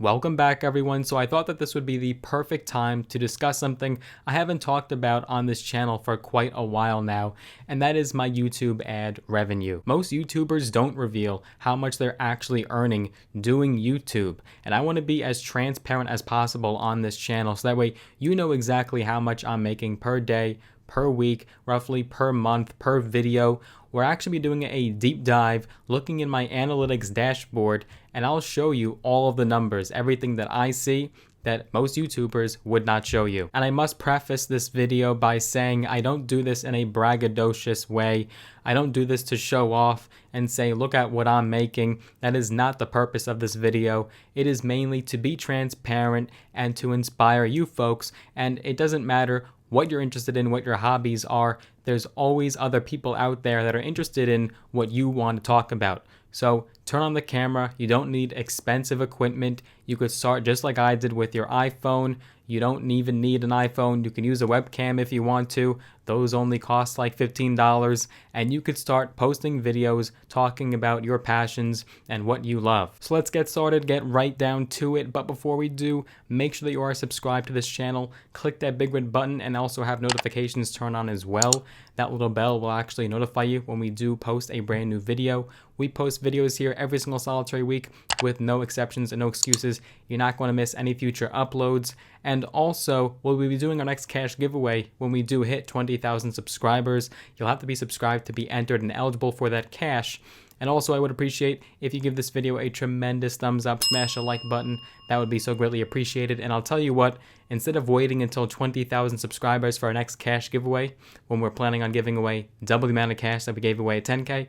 Welcome back, everyone. So I thought that this would be the perfect time to discuss something I haven't talked about on this channel for quite a while now, and that is my YouTube ad revenue. Most YouTubers don't reveal how much they're actually earning doing YouTube, and I want to be as transparent as possible on this channel so that way you know exactly how much I'm making per day, per week, roughly per month, per video. We're actually doing a deep dive looking in my analytics dashboard, and I'll show you all of the numbers, everything that I see that most YouTubers would not show you. And I must preface this video by saying I don't do this in a braggadocious way. I don't do this to show off and say, look at what I'm making. That is not the purpose of this video. It is mainly to be transparent and to inspire you folks, and it doesn't matter what you're interested in, what your hobbies are. There's always other people out there that are interested in what you want to talk about. So turn on the camera. You don't need expensive equipment. You could start just like I did with your iPhone. You don't even need an iPhone. You can use a webcam if you want to. Those only cost like $15, and you could start posting videos talking about your passions and what you love. So let's get started, get right down to it. But before we do, make sure that you are subscribed to this channel. Click that big red button and also have notifications turned on as well. That little bell will actually notify you when we do post a brand new video. We post videos here every single solitary week with no exceptions and no excuses. You're not going to miss any future uploads. And also, we'll be doing our next cash giveaway when we do hit 20,000 subscribers. You'll have to be subscribed to be entered and eligible for that cash. And also, I would appreciate if you give this video a tremendous thumbs up, smash a like button. That would be so greatly appreciated. And I'll tell you what, instead of waiting until 20,000 subscribers for our next cash giveaway, when we're planning on giving away double the amount of cash that we gave away at 10K,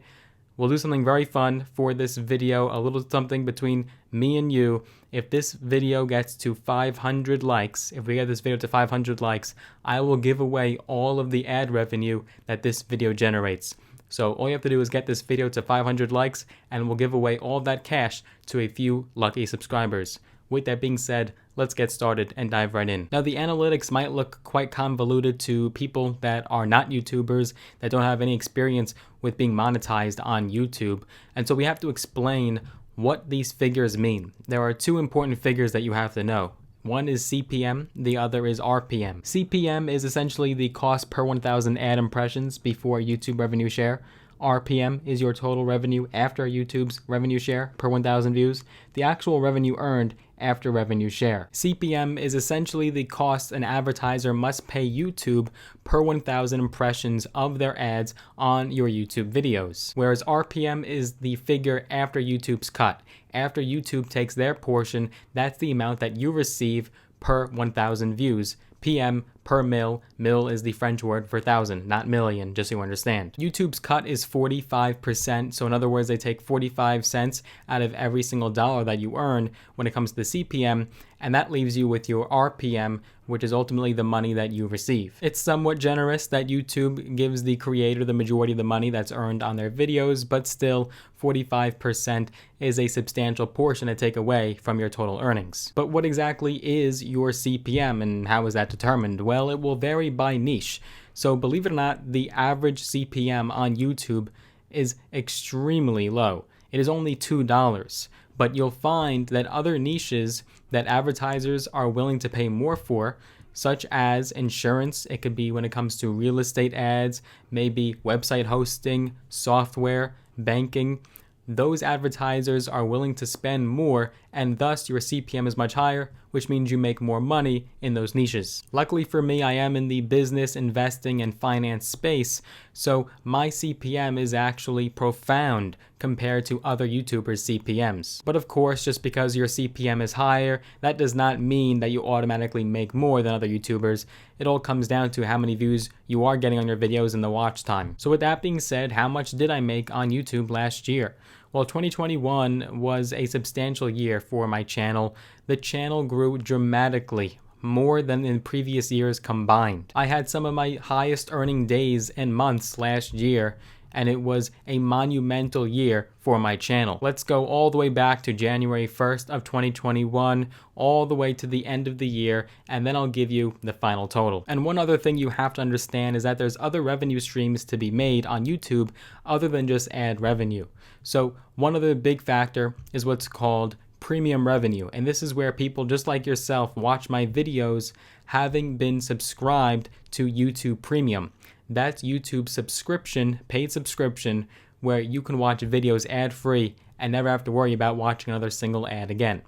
we'll do something very fun for this video, a little something between me and you. If this video gets to 500 likes, if we get this video to 500 likes, I will give away all of the ad revenue that this video generates. So all you have to do is get this video to 500 likes, and we'll give away all of that cash to a few lucky subscribers. With that being said, let's get started and dive right in. Now, the analytics might look quite convoluted to people that are not YouTubers, that don't have any experience with being monetized on YouTube. And so we have to explain what these figures mean. There are two important figures that you have to know. One is CPM, the other is RPM. CPM is essentially the cost per 1,000 ad impressions before YouTube revenue share. RPM is your total revenue after YouTube's revenue share per 1,000 views, the actual revenue earned after revenue share. CPM is essentially the cost an advertiser must pay YouTube per 1,000 impressions of their ads on your YouTube videos, whereas RPM is the figure after YouTube's cut. After YouTube takes their portion, that's the amount that you receive per 1,000 views. PM per mil. Mil is the French word for thousand, not million, just so you understand. YouTube's cut is 45%, so in other words, they take 45 cents out of every single dollar that you earn when it comes to the CPM, and that leaves you with your RPM, which is ultimately the money that you receive. It's somewhat generous that YouTube gives the creator the majority of the money that's earned on their videos, but still 45% is a substantial portion to take away from your total earnings. But what exactly is your CPM and how is that determined? Well, it will vary by niche. So believe it or not, the average CPM on YouTube is extremely low. It is only $2. But you'll find that other niches that advertisers are willing to pay more for, such as insurance, it could be when it comes to real estate ads, maybe website hosting, software, banking, those advertisers are willing to spend more, and thus your CPM is much higher, which means you make more money in those niches. Luckily for me, I am in the business, investing, and finance space, so my CPM is actually profound compared to other YouTubers' CPMs. But of course, just because your CPM is higher, that does not mean that you automatically make more than other YouTubers. It all comes down to how many views you are getting on your videos and the watch time. So with that being said, how much did I make on YouTube last year? Well, 2021 was a substantial year for my channel. The channel grew dramatically, more than in previous years combined. I had some of my highest earning days and months last year, and it was a monumental year for my channel. Let's go all the way back to January 1st of 2021, all the way to the end of the year, and then I'll give you the final total. And one other thing you have to understand is that there's other revenue streams to be made on YouTube other than just ad revenue. So one other big factor is what's called premium revenue. And this is where people just like yourself watch my videos having been subscribed to YouTube Premium. That's YouTube subscription, paid subscription, where you can watch videos ad-free and never have to worry about watching another single ad again.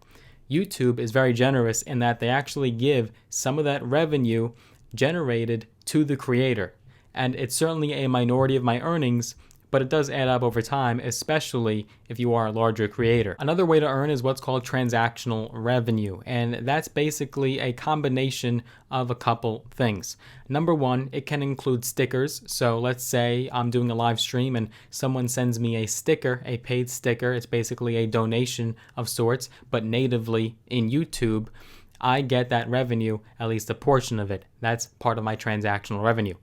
YouTube is very generous in that they actually give some of that revenue generated to the creator. And it's certainly a minority of my earnings, but it does add up over time, especially if you are a larger creator. Another way to earn is what's called transactional revenue, and that's basically a combination of a couple things. Number one, it can include stickers. So let's say I'm doing a live stream and someone sends me a sticker, a paid sticker. It's basically a donation of sorts, but natively in YouTube, I get that revenue, at least a portion of it. That's part of my transactional revenue.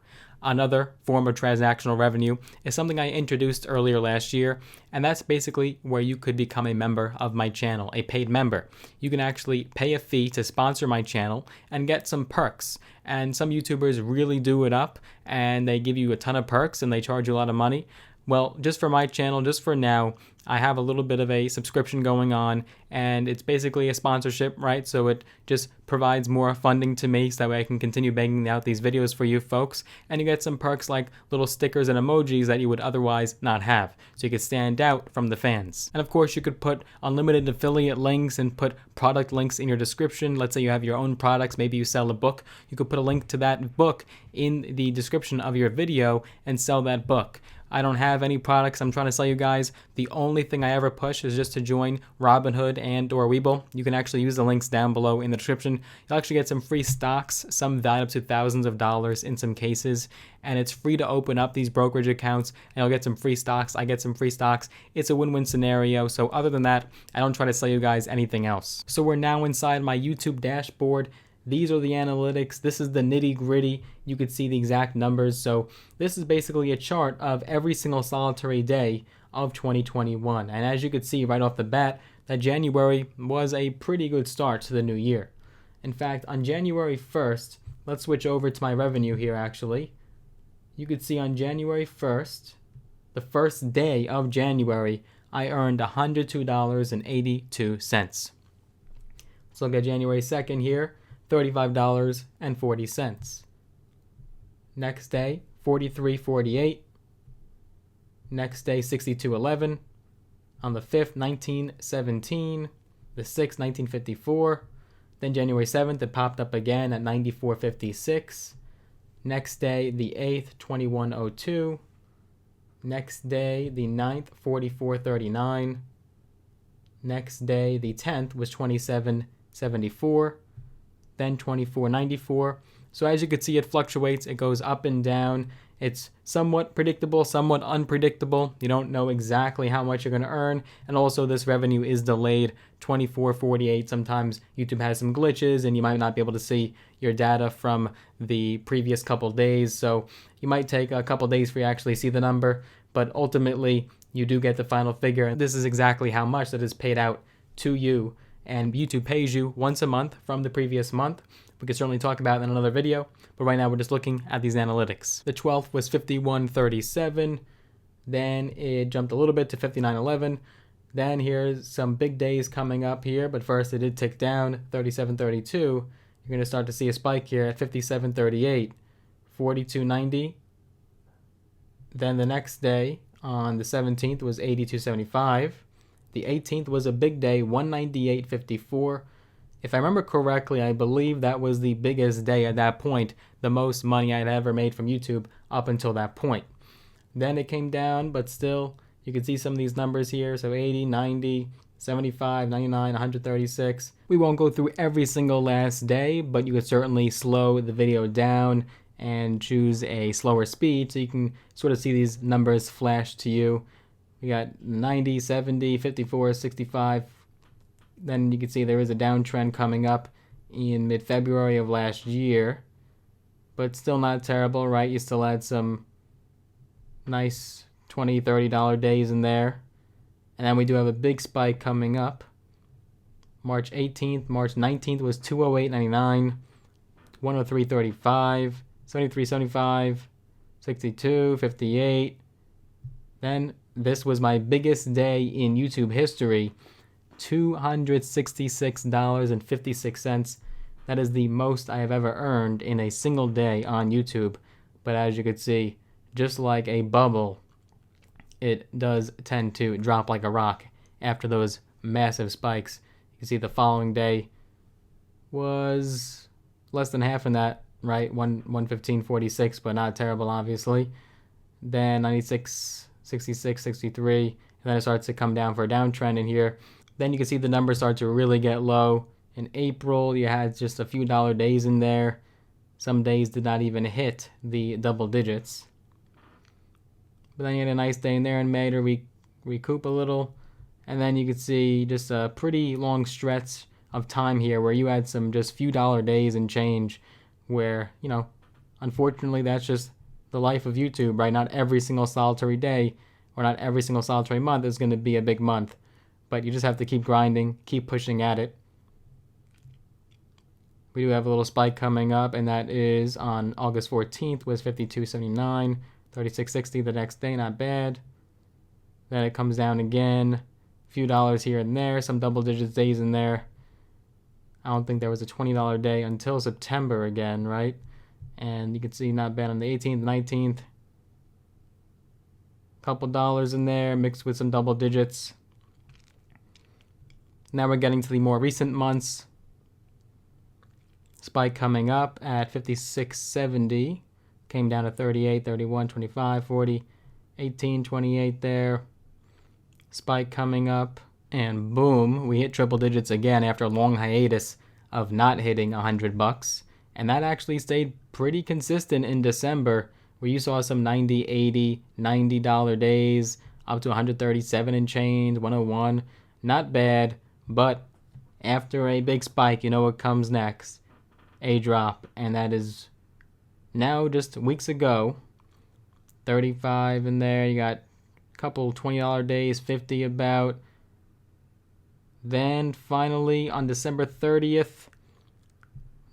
Another form of transactional revenue is something I introduced earlier last year, and that's basically where you could become a member of my channel, a paid member. You can actually pay a fee to sponsor my channel and get some perks. And some YouTubers really do it up, and they give you a ton of perks and they charge you a lot of money. Well, just for my channel, just for now, I have a little bit of a subscription going on, and it's basically a sponsorship, right? So it just provides more funding to me so that way I can continue banging out these videos for you folks, and you get some perks like little stickers and emojis that you would otherwise not have, so you could stand out from the fans. And of course, you could put unlimited affiliate links and put product links in your description. Let's say you have your own products, maybe you sell a book, you could put a link to that book in the description of your video and sell that book. I don't have any products I'm trying to sell you guys. The only thing I ever push is just to join Robinhood and or Webull. You can actually use the links down below in the description. You'll actually get some free stocks, some valued up to thousands of dollars in some cases, and it's free to open up these brokerage accounts, and you'll get some free stocks. I get some free stocks. It's a win-win scenario. So other than that, I don't try to sell you guys anything else. So we're now inside my YouTube dashboard. These are the analytics. This is the nitty gritty. You could see the exact numbers. So this is basically a chart of every single solitary day of 2021. And as you could see right off the bat, that January was a pretty good start to the new year. In fact, on January 1st, let's switch over to my revenue here actually. You could see on January 1st, the first day of January, I earned $102.82. Let's look at January 2nd here. $35.40. Next day, $43.48. Next day, $62.11. On the 5th, $19.17. The 6th, $19.54. Then January 7th, it popped up again at $94.56. Next day, the 8th, $21.02. Next day, the 9th, $44.39. Next day, the 10th, was $27.74. Then $24.94. So as you can see, it fluctuates. It goes up and down. It's somewhat predictable, somewhat unpredictable. You don't know exactly how much you're going to earn. And also this revenue is delayed, $24.48. Sometimes YouTube has some glitches and you might not be able to see your data from the previous couple days. So you might take a couple days for you to actually see the number. But ultimately, you do get the final figure. And this is exactly how much that is paid out to you. And YouTube pays you once a month from the previous month. We could certainly talk about it in another video, but right now we're just looking at these analytics. The 12th was $51.37. Then it jumped a little bit to $59.11. Then here's some big days coming up here, but first it did tick down, $37.32. You're going to start to see a spike here at $57.38, $42.90. Then the next day on the 17th was $82.75. The 18th was a big day, $198.54. If I remember correctly, I believe that was the biggest day at that point, the most money I'd ever made from YouTube up until that point. Then it came down, but still, you can see some of these numbers here. So 80, 90, 75, 99, 136. We won't go through every single last day, but you could certainly slow the video down and choose a slower speed so you can sort of see these numbers flash to you. We got 90, 70, 54, 65. Then you can see there is a downtrend coming up in mid-February of last year. But still not terrible, right? You still had some nice $20, $30 days in there. And then we do have a big spike coming up. March 18th, March 19th was $208.99, $103.35, $73.75, $62.58. Then this was my biggest day in YouTube history, $266.56. That is the most I have ever earned in a single day on YouTube. But as you can see, just like a bubble, it does tend to drop like a rock after those massive spikes. You can see the following day was less than half in that, right? 115.46, but not terrible, obviously. Then 96, 66, 63, and then it starts to come down for a downtrend in here. Then you can see the numbers start to really get low. In April, you had just a few dollar days in there. Some days did not even hit the double digits. But then you had a nice day in there in May to recoup a little. And then you could see just a pretty long stretch of time here where you had some just few dollar days and change where, you know, unfortunately that's just the life of YouTube, right? Not every single solitary day or not every single solitary month is going to be a big month. But you just have to keep grinding, keep pushing at it. We do have a little spike coming up, and that is on August 14th, was 52.79, 36.60 the next day, not bad. Then it comes down again, a few dollars here and there, some double digits days in there. I don't think there was a $20 day until September again, right? And you can see not bad on the 18th, 19th. Couple dollars in there mixed with some double digits. Now we're getting to the more recent months. Spike coming up at 56.70. Came down to 38, 31, 25, 40, 18, 28 there. Spike coming up. And boom, we hit triple digits again after a long hiatus of not hitting $100. And that actually stayed pretty consistent in December, where you saw some 90, 80, $90 days, up to 137 and change, 101. Not bad, but after a big spike, you know what comes next? A drop, and that is now just weeks ago. 35 in there, you got a couple $20 days, 50 about. Then finally on December 30th,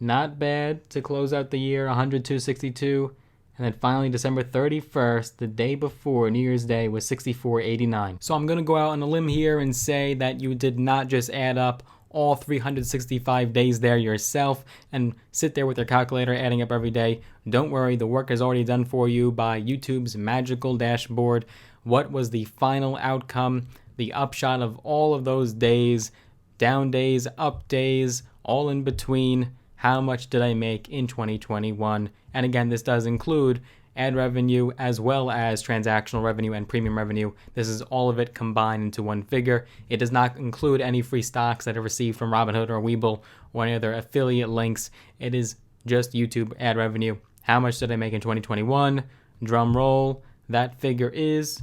not bad to close out the year, 102.62. And then finally December 31st, the day before New Year's Day, was 64.89. So I'm going to go out on a limb here and say that you did not just add up all 365 days there yourself and sit there with your calculator adding up every day. Don't worry, the work is already done for you by YouTube's magical dashboard. What was the final outcome, the upshot of all of those days, down days, up days, all in between? How much did I make in 2021? And again, this does include ad revenue as well as transactional revenue and premium revenue. This is all of it combined into one figure. It does not include any free stocks that I received from Robinhood or Webull or any other affiliate links. It is just YouTube ad revenue. How much did I make in 2021? Drum roll. That figure is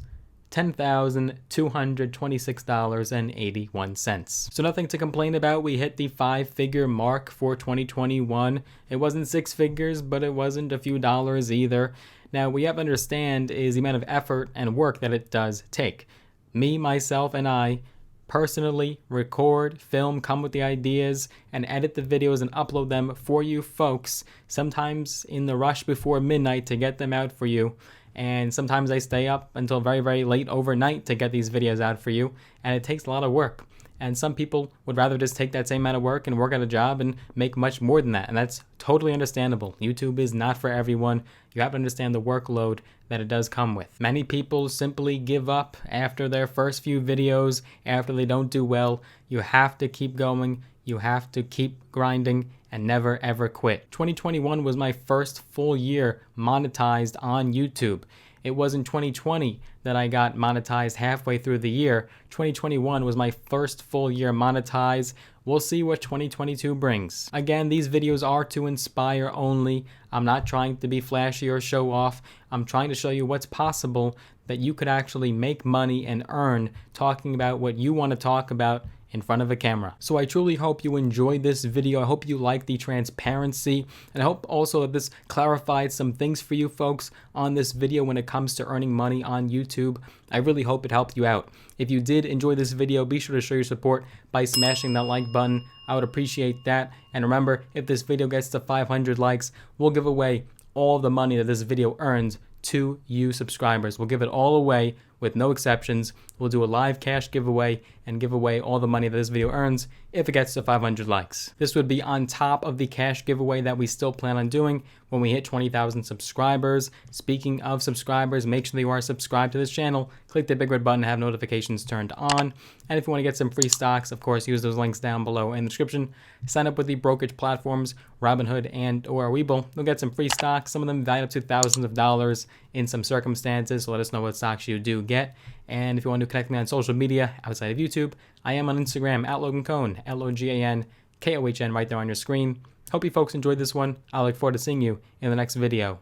$10,226.81. So nothing to complain about. We hit the 5-figure mark for 2021. It wasn't 6 figures, but it wasn't a few dollars either. Now, what you have to understand is the amount of effort and work that it does take. Me, myself, and I personally record, film, come with the ideas, and edit the videos and upload them for you folks, sometimes in the rush before midnight to get them out for you. And sometimes I stay up until very, very late overnight to get these videos out for you, and it takes a lot of work. And some people would rather just take that same amount of work and work at a job and make much more than that, and that's totally understandable. YouTube is not for everyone. You have to understand the workload that it does come with. Many people simply give up after their first few videos, after they don't do well. You have to keep going. You have to keep grinding and never ever quit. 2021 was my first full year monetized on YouTube. It was in 2020 that I got monetized halfway through the year. 2021 was my first full year monetized. We'll see what 2022 brings. Again, these videos are to inspire only. I'm not trying to be flashy or show off. I'm trying to show you what's possible, that you could actually make money and earn talking about what you want to talk about in front of a camera. So I truly hope you enjoyed this video. I hope you like the transparency, and I hope also that this clarified some things for you folks on this video when it comes to earning money on YouTube. I really hope it helped you out. If you did enjoy this video, be sure to show your support by smashing that like button. I would appreciate that. And remember, if this video gets to 500 likes, we'll give away all the money that this video earns to you subscribers. We'll give it all away with no exceptions. We'll do a live cash giveaway and give away all the money that this video earns if it gets to 500 likes. This would be on top of the cash giveaway that we still plan on doing when we hit 20,000 subscribers. Speaking of subscribers, make sure that you are subscribed to this channel. Click the big red button to have notifications turned on. And if you want to get some free stocks, of course, use those links down below in the description. Sign up with the brokerage platforms, Robinhood and or Webull. You'll get some free stocks, some of them valued up to thousands of dollars in some circumstances. So let us know what stocks you do get. And if you want to connect me on social media outside of YouTube, I am on Instagram at Logan Cohn, LOGANKOHN, right there on your screen. Hope you folks enjoyed this one. I look forward to seeing you in the next video.